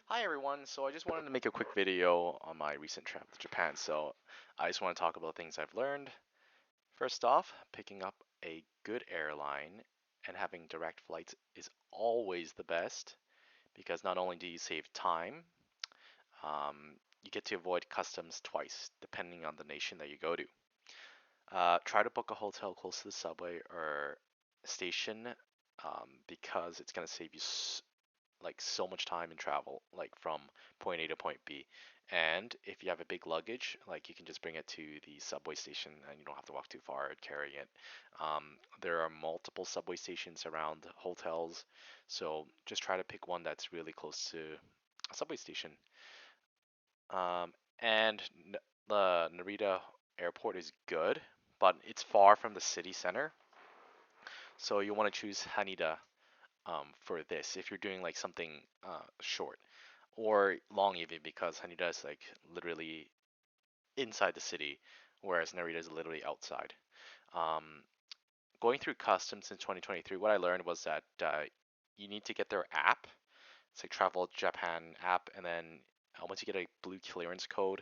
Hi everyone. So I just wanted to make a quick video on my recent trip to Japan. So I just want to talk about things I've learned. First off, picking up a good airline and having direct flights is always the best because not only do you save time, you get to avoid customs twice depending on the nation that you go to. Try to book a hotel close to the subway or station because it's going to save you like so much time in travel, like from point A to point B. And if you have a big luggage, like you can just bring it to the subway station and you don't have to walk too far carrying it. There are multiple subway stations around hotels, so just try to pick one that's really close to a subway station. And the Narita airport is good, but it's far from the city center, so you want to choose Haneda for this if you're doing like something short or long even because Haneda is like literally inside the city, whereas Narita is literally outside. Um, Going through customs in 2023, what I learned was that you need to get their app. It's like Travel Japan app, and then once you get a blue clearance code,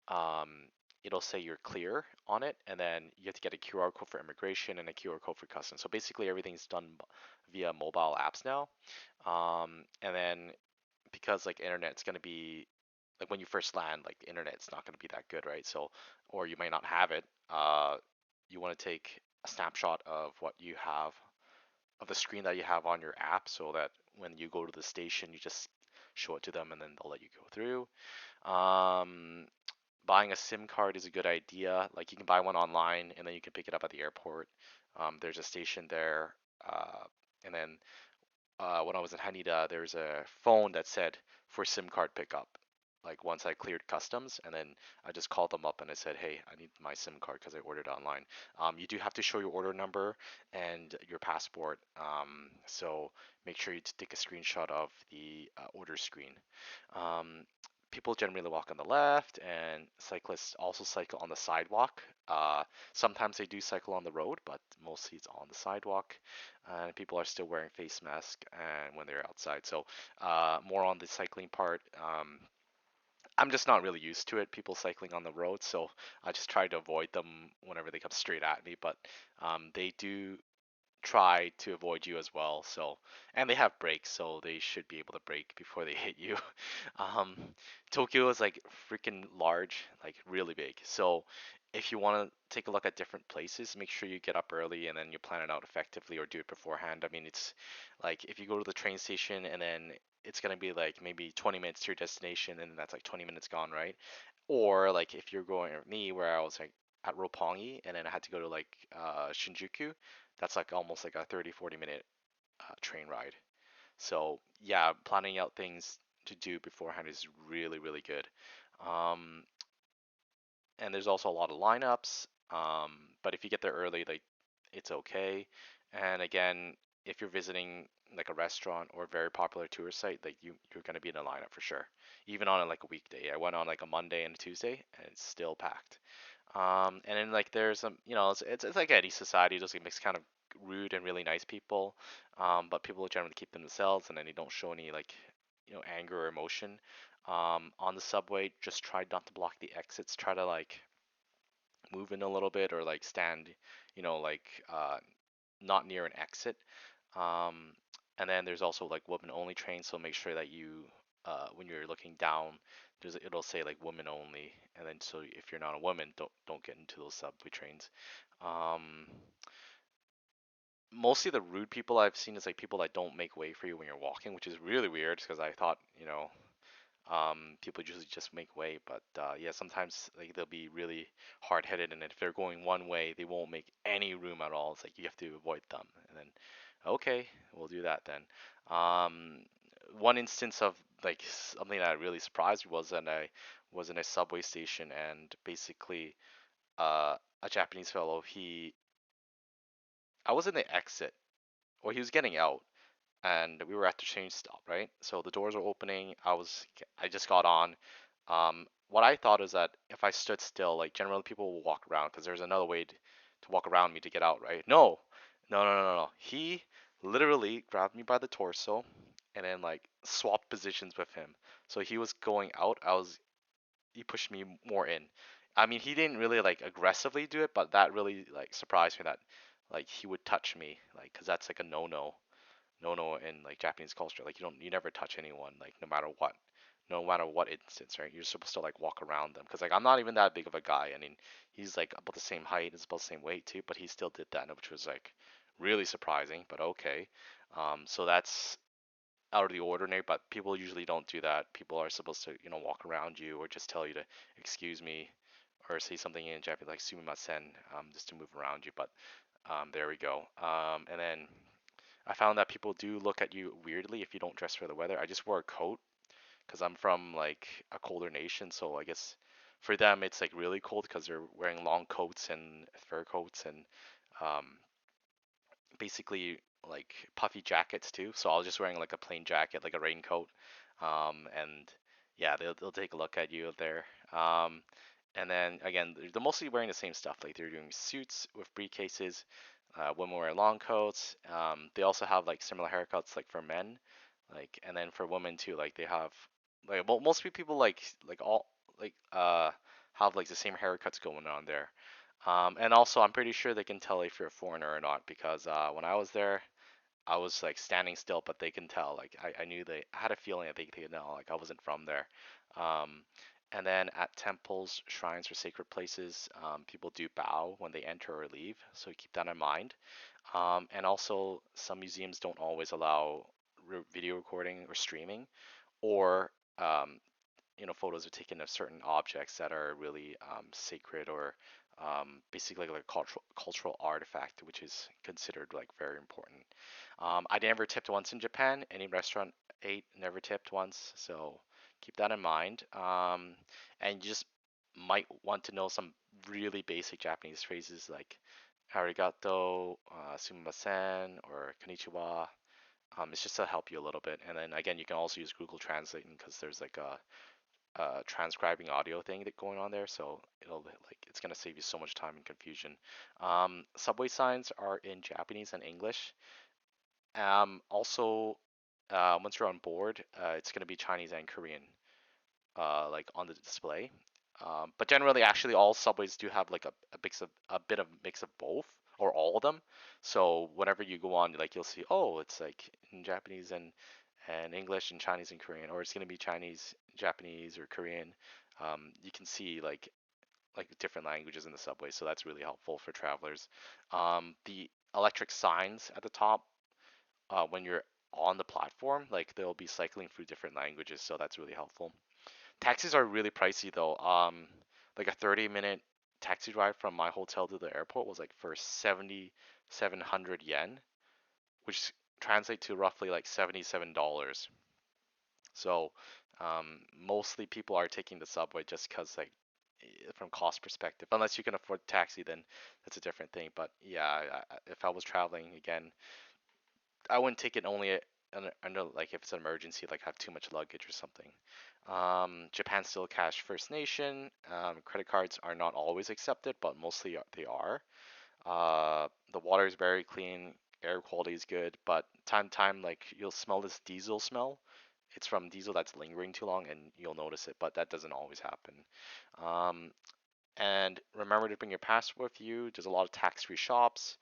um, it'll say you're clear on it, and then you have to get a QR code for immigration and a QR code for customs. So basically, everything's done via mobile apps now. And then because like internet's going to be like when you first land, like the internet's not going to be that good, right? So, or you might not have it. You want to take a snapshot of what you have of the screen that you have on your app, so that when you go to the station, you just show it to them, and then they'll let you go through. Um, Buying a SIM card is a good idea. Like you can buy one online, and then you can pick it up at the airport. There's a station there, and then when I was in Haneda, there's a phone that said for SIM card pickup. Like once I cleared customs, and then I just called them up and I said, "Hey, I need my SIM card because I ordered online." You do have to show your order number and your passport. So make sure you take a screenshot of the order screen. Um, People generally walk on the left, and cyclists also cycle on the sidewalk. Sometimes they do cycle on the road, but mostly it's on the sidewalk. And people are still wearing face masks and when they're outside. So more on the cycling part. I'm just not really used to it, people cycling on the road, so I just try to avoid them whenever they come straight at me. But they do try to avoid you as well. So, and they have brakes, so they should be able to brake before they hit you. Um, Tokyo is like freaking large, like really big. So, if you want to take a look at different places, make sure you get up early and then you plan it out effectively or do it beforehand. I mean, it's like if you go to the train station and then it's gonna be like maybe 20 minutes to your destination and that's like 20 minutes gone, right? Or like if you're going with me where I was like at Roppongi and then I had to go to like Shinjuku, that's like almost like a 30-40 minute train ride. So yeah, planning out things to do beforehand is really, really good. Um, and there's also a lot of lineups. But if you get there early, like it's okay. And again, if you're visiting like a restaurant or a very popular tourist site, like you're gonna be in a lineup for sure. Even on like a weekday. I went on like a Monday and a Tuesday, and it's still packed. And then like there's some, it's like any society, there's a mix kind of rude and really nice people, but people generally keep them themselves, and then they don't show any like anger or emotion. On the subway, just try not to block the exits. Try to like move in a little bit or like stand, like not near an exit. Um, and then there's also like women only trains, so make sure that you when you're looking down, it'll say like women only, and then so if you're not a woman, don't get into those subway trains. Um, Mostly the rude people I've seen is like people that don't make way for you when you're walking, which is really weird because I thought people usually just make way, but yeah, sometimes like they'll be really hard-headed, and if they're going one way, they won't make any room at all. It's like you have to avoid them, and then okay, we'll do that then. Um, One instance of like something that really surprised me was that I was in a subway station, and basically a Japanese fellow, I was in the exit, or he was getting out, and we were at the change stop, right? So the doors were opening. I just got on. What I thought is that if I stood still, like generally people will walk around because there's another way to walk around me to get out, right? No, no, no, no, no. He literally grabbed me by the torso and then like swapped positions with him. So he was going out, he pushed me more in. I mean, he didn't really like aggressively do it, but that really like surprised me that like he would touch me, like, cause that's like a no no in like Japanese culture. Like you never touch anyone, like no matter what instance, right? You're supposed to like walk around them, cause like I'm not even that big of a guy. I mean, he's like about the same height, is about the same weight too, but he still did that, which was like really surprising. But okay, so that's out of the ordinary, but people usually don't do that. People are supposed to, walk around you or just tell you to excuse me or say something in Japanese like sumimasen, just to move around you. But there we go. And then I found that people do look at you weirdly if you don't dress for the weather. I just wore a coat because I'm from like a colder nation, so I guess for them it's like really cold because they're wearing long coats and fur coats and um, basically like puffy jackets too. So I was just wearing like a plain jacket, like a raincoat. And yeah, they'll take a look at you there. And then again, they're mostly wearing the same stuff. Like they're doing suits with briefcases. Women wear long coats. They also have like similar haircuts like for men, like and then for women too. Like they have like well, most people like all like have like the same haircuts going on there. And also, I'm pretty sure they can tell if you're a foreigner or not because when I was there, I was like standing still, but they can tell. Like I knew I had a feeling that they could know like I wasn't from there. Um, and then at temples, shrines, or sacred places, people do bow when they enter or leave, so keep that in mind. And also, some museums don't always allow video recording or streaming, or photos are taken of certain objects that are really sacred or basically like a cultural artifact, which is considered like very important. I never tipped once in Japan. Any restaurant ate never tipped once, so keep that in mind. And you just might want to know some really basic Japanese phrases like arigato, sumimasen, or konnichiwa. It's just to help you a little bit. And then again, you can also use Google Translate because there's like a transcribing audio thing that going on there, so it's gonna save you so much time and confusion. Subway signs are in Japanese and English. Also, once you're on board, it's gonna be Chinese and Korean, like on the display. But generally, actually, all subways do have like a bit of mix of both or all of them. So whenever you go on, like you'll see, oh, it's like in Japanese and English and Chinese and Korean, or it's gonna be Chinese, Japanese, or Korean. You can see like different languages in the subway, so that's really helpful for travelers. The electric signs at the top, when you're on the platform, like they'll be cycling through different languages, so that's really helpful. Taxis are really pricey though. Like a 30-minute taxi ride from my hotel to the airport was like for 7,700 yen, which translate to roughly like $77. So, mostly people are taking the subway just because like from cost perspective. Unless you can afford taxi, then that's a different thing. But yeah, if I was traveling again, I wouldn't take it only under like if it's an emergency, like have too much luggage or something. Japan still cash First Nation. Credit cards are not always accepted, but mostly they are. The water is very clean. Air quality is good, but time to time like you'll smell this diesel smell. It's from diesel that's lingering too long, and you'll notice it, but that doesn't always happen. Um, and remember to bring your passport with you. There's a lot of tax-free shops.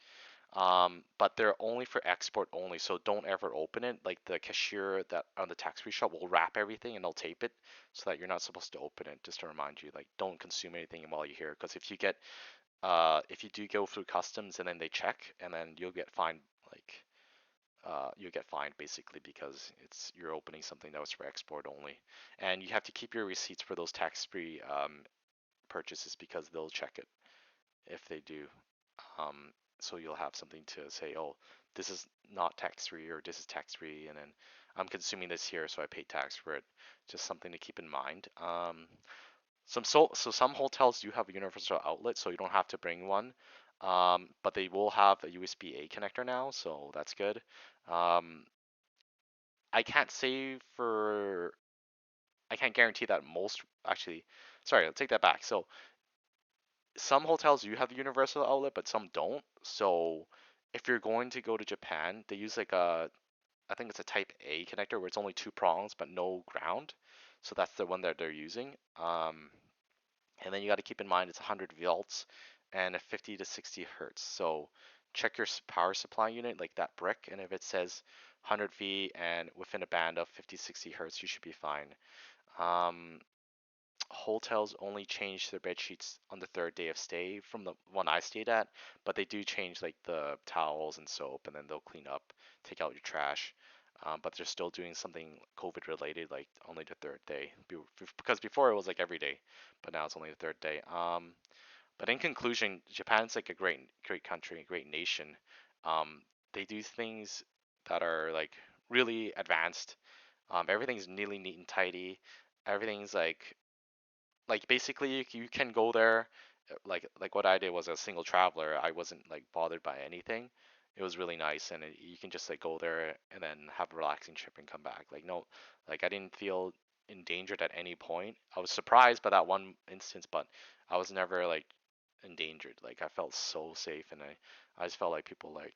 But they're only for export only, so don't ever open it. Like the cashier that on the tax-free shop will wrap everything and they'll tape it so that you're not supposed to open it. Just to remind you, like don't consume anything while you're here, because if you do go through customs and then they check, and then you'll get fined. Like you'll get fined basically because you're opening something that was for export only, and you have to keep your receipts for those tax-free purchases because they'll check it if they do. Um, so you'll have something to say, oh, this is not tax free or this is tax free, and then I'm consuming this here, so I pay tax for it. Just something to keep in mind. So some hotels do have a universal outlet, so you don't have to bring one. But they will have a USB-A connector now, so that's good. Um, I can't say for I can't guarantee that most actually. Sorry, I'll take that back. So some hotels do have a universal outlet, but some don't. So if you're going to go to Japan, they use like a I think it's a Type A connector where it's only two prongs but no ground. So that's the one that they're using. And then you got to keep in mind it's 100 volts and a 50 to 60 hertz. So check your power supply unit, like that brick, and if it says 100 V and within a band of 50 60 hertz, you should be fine. Um, Hotels only change their bed sheets on the third day of stay from the one I stayed at, but they do change like the towels and soap, and then they'll clean up, take out your trash. But they're still doing something COVID related, like only the third day, because before it was like every day, but now it's only the third day. But in conclusion, Japan's like a great country, a great nation. Um, they do things that are like really advanced. Everything's nearly neat and tidy. Everything's like basically you can go there like what I did was a single traveler. I wasn't like bothered by anything. It was really nice, and you can just like go there and then have a relaxing trip and come back. Like no, like I didn't feel endangered at any point. I was surprised by that one instance, but I was never like endangered. Like I felt so safe, and I just felt like people like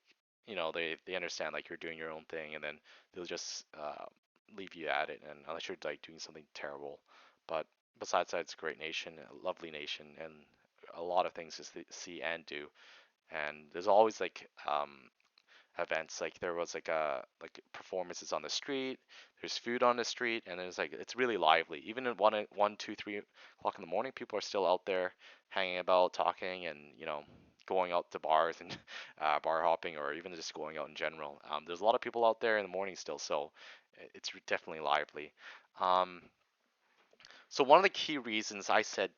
they understand like you're doing your own thing, and then they'll just leave you at it, and unless you're like doing something terrible. But besides that, it's a great nation, a lovely nation, and a lot of things to see and do. And there's always like events. Like there was like performances on the street. There's food on the street, and there's like it's really lively. Even at 1, 2, 3 o'clock in the morning, people are still out there hanging about, talking, and going out to bars and bar hopping, or even just going out in general. There's a lot of people out there in the morning still, so it's definitely lively. Um, so one of the key reasons I said,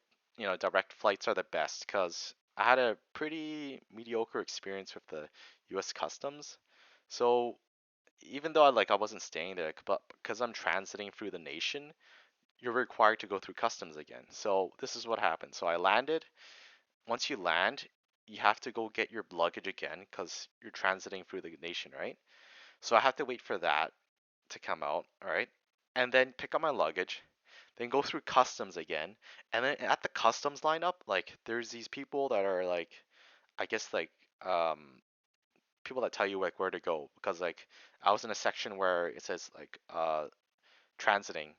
direct flights are the best because I had a pretty mediocre experience with the U.S. Customs. So even though I wasn't staying there, but because I'm transiting through the nation, you're required to go through customs again. So this is what happened. So I landed. Once you land, you have to go get your luggage again because you're transiting through the nation, right? So I have to wait for that to come out, all right? And then pick up my luggage, then go through customs again, and then at the customs lineup, like there's these people that are like, I guess like people that tell you like where to go because like I was in a section where it says like transiting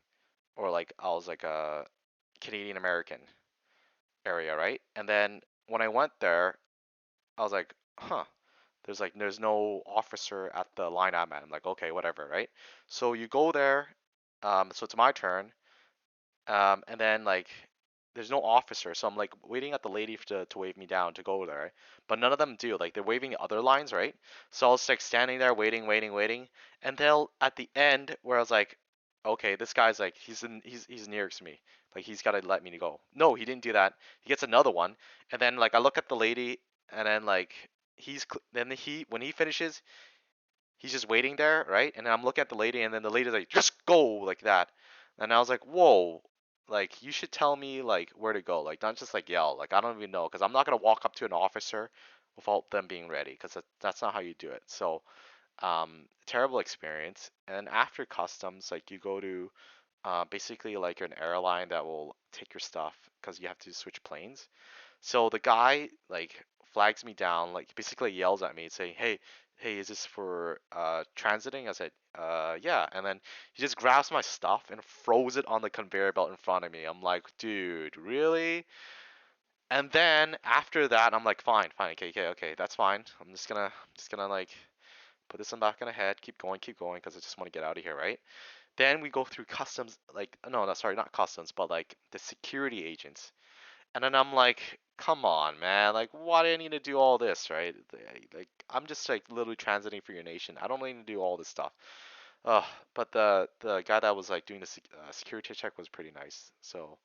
or like I was like a Canadian American area, right? And then when I went there, I was like, huh. There's no officer at the line I'm at. I'm like, okay, whatever, right? So you go there, so it's my turn. And then like there's no officer, so I'm like waiting at the lady to wave me down to go there, but none of them do. Like they're waving other lines, right? So I was like standing there waiting, waiting, waiting, and they'll at the end where I was like, okay, this guy's like he's nearest me, like he's got to let me go. No, he didn't do that. He gets another one, and then like I look at the lady, and then like then he when he finishes, he's just waiting there, right? And I'm looking at the lady, and then the lady's like, just go like that. And I was like, whoa, like you should tell me like where to go, like not just like yell. Like I don't even know, because I'm not gonna walk up to an officer without them being ready, because that's not how you do it. So terrible experience. And then after customs, like you go to basically like an airline that will take your stuff because you have to switch planes. So the guy like flags me down, like basically yells at me saying, hey, is this for transiting?" I said, yeah. And then he just grabs my stuff and throws it on the conveyor belt in front of me. I'm like, dude, really? And then after that, I'm like, fine, fine, okay, okay, okay, that's fine. I'm just gonna like put this in back in the head, keep going, because I just want to get out of here, right? Then we go through customs, like no, no, sorry, not customs, but like the security agents. And then I'm like, come on, man. Like, why do I need to do all this, right? Like, I'm just like literally transiting for your nation. I don't need to do all this stuff. Uh, but the guy that was like doing the security check was pretty nice. So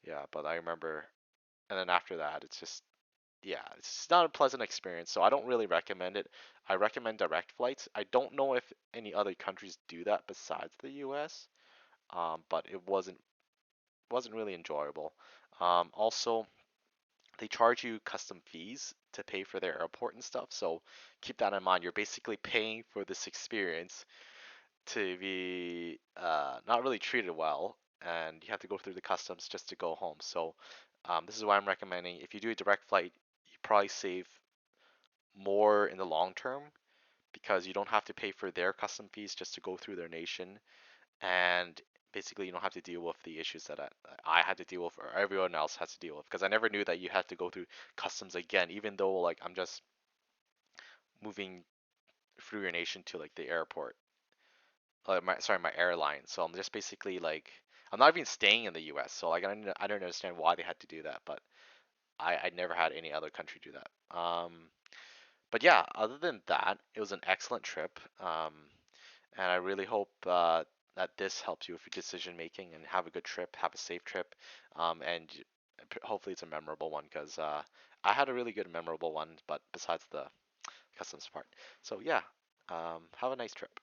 yeah, but I remember, and then after that, it's just yeah, it's not a pleasant experience. So I don't really recommend it. I recommend direct flights. I don't know if any other countries do that besides the U.S. But it wasn't really enjoyable. Also, they charge you custom fees to pay for their airport and stuff. So keep that in mind. You're basically paying for this experience to be not really treated well, and you have to go through the customs just to go home. So this is why I'm recommending if you do a direct flight, you probably save more in the long term because you don't have to pay for their custom fees just to go through their nation, and basically you don't have to deal with the issues that I had to deal with or everyone else has to deal with, because I never knew that you had to go through customs again, even though like I'm just moving through your nation to like the airport, my airline. So I'm just basically like I'm not even staying in the U.S. So like I don't understand why they had to do that, but I never had any other country do that. But yeah, other than that, it was an excellent trip. And I really hope that this helps you with your decision making and have a good trip, have a safe trip, and hopefully it's a memorable one because I had a really good memorable one, but besides the customs part. So yeah, have a nice trip.